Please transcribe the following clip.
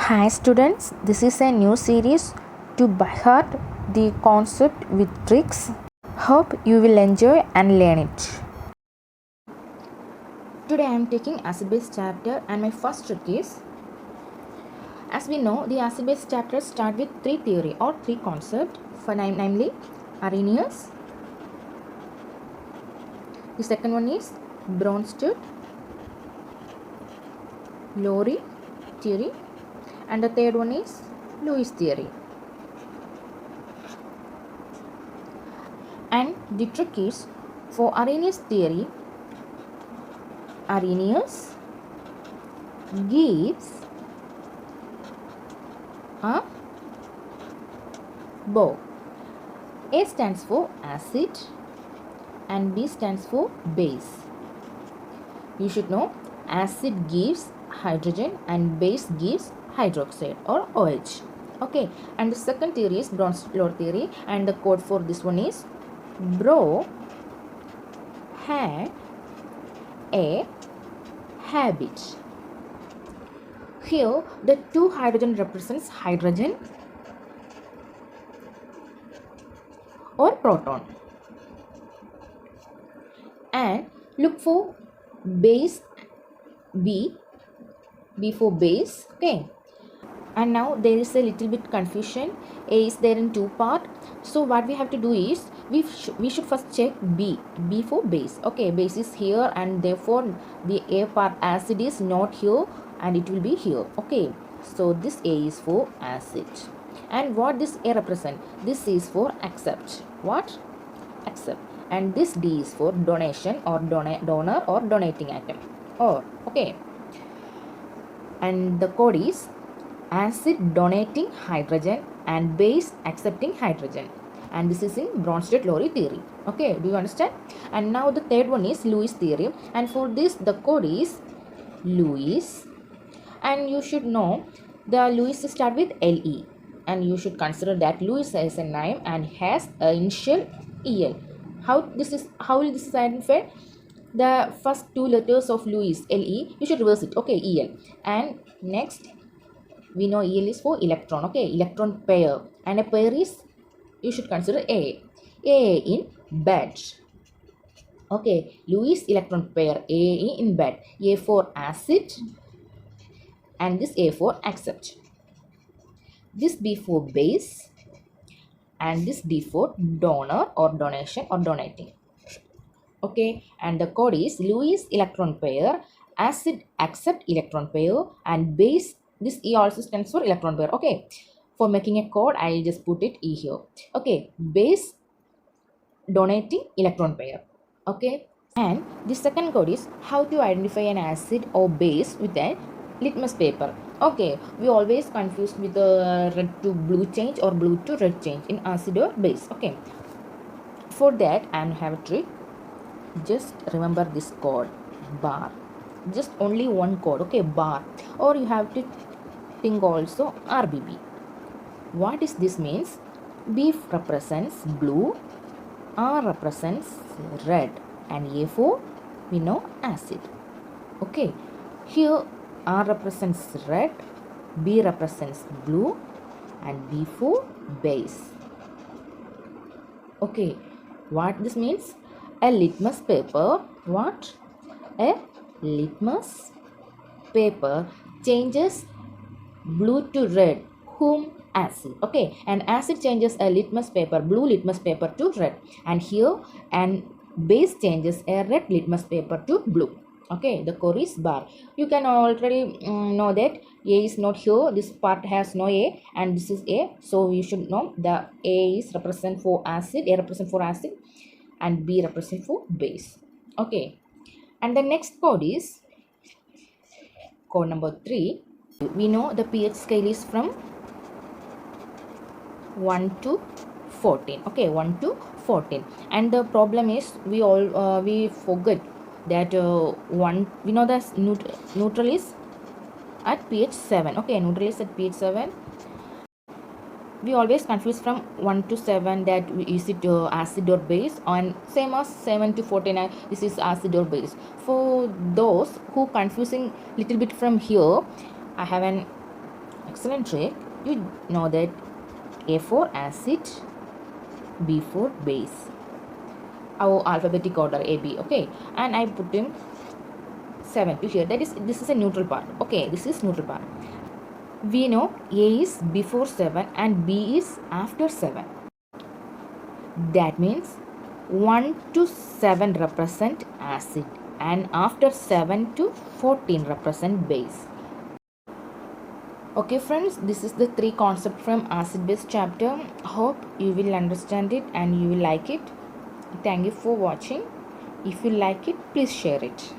Hi students, this is a new series to by heart the concept with tricks. Hope you will enjoy and learn it. Today I am taking acid base chapter and my first trick is, as we know, the acid base chapters start with three theory or three concept, namely Arrhenius. The second one is Bronsted, Lowry theory, and the third one is Lewis theory. And the trick is, for Arrhenius theory, Arrhenius gives a bow. A stands for acid and B stands for base. You should know acid gives hydrogen and base gives hydroxide or OH. Okay, and the second theory is Bronsted theory, and the code for this one is Bro had a habit. Here the two hydrogen represents hydrogen or proton, and look for base B for base. Okay, and now there is a little bit confusion. A is there in two part, so what we have to do is we should first check B for base. Okay, base is here and therefore the A part acid is not here and it will be here. Okay, so this A is for acid, and what this A represent? This is for accept. What? Accept. And this D is for donation or donor or donating atom. Or okay, and the code is acid donating hydrogen and base accepting hydrogen, and this is in Bronsted-Lowry theory. Okay, do you understand? And now the third one is Lewis theory, and for this the code is Lewis, and you should know the Lewis start with Le, and you should consider that Lewis is a name and has a initial El. How will this is identified? The first two letters of Lewis, Le, you should reverse it. Okay, El, and next we know El is for electron. Okay, electron pair, and a pair is, you should consider A in bed. Okay, Lewis electron pair, A in bed. A for acid and this A for accept. This B for base and this D for donor or donation or donating. Okay, and the code is Lewis electron pair, acid accept electron pair, and base, this E also stands for electron pair. Okay, for making a code I'll just put it E here. Okay, base donating electron pair. Okay, and the second code is how to identify an acid or base with a litmus paper. Okay, we always confused with the red to blue change or blue to red change in acid or base. Okay, for that I have a trick. Just remember this code, bar. Just only one code. Okay, bar. Or you have to think also RBB. What is this means? B represents blue, R represents red, and A for, we know, acid. Okay, here R represents red, B represents blue, and B for base. Okay, what this means? A litmus paper. What? A litmus paper changes blue to red. Whom? Acid. Okay, and acid changes a litmus paper, blue litmus paper to red, and here and base changes a red litmus paper to blue. Okay, the core is bar. You can already know that A is not here. This part has no A, and this is A. So you should know the A is represent for acid, A represent for acid, and B represent for base. Okay, and the next code is code number 3. We know the pH scale is from 1 to 14. Okay, 1 to 14, and the problem is we forget that one, we know that neutral is at pH 7. Okay, neutral is at pH 7. We always confuse from 1 to 7 that is it acid or base, and same as 7 to 14 this is acid or base. For those who confusing little bit from here, I have an Excellent trick. You know that A for acid, B for base. Our alphabetic order A, B. Okay, and I put in 7 to here. That is, this is a neutral part. Okay, this is neutral part. We know A is before 7 and B is after 7. That means 1 to 7 represent acid and after 7 to 14 represent base. Okay friends, this is the 3 concept from acid base chapter. Hope you will understand it and you will like it. Thank you for watching. If you like it, please share it.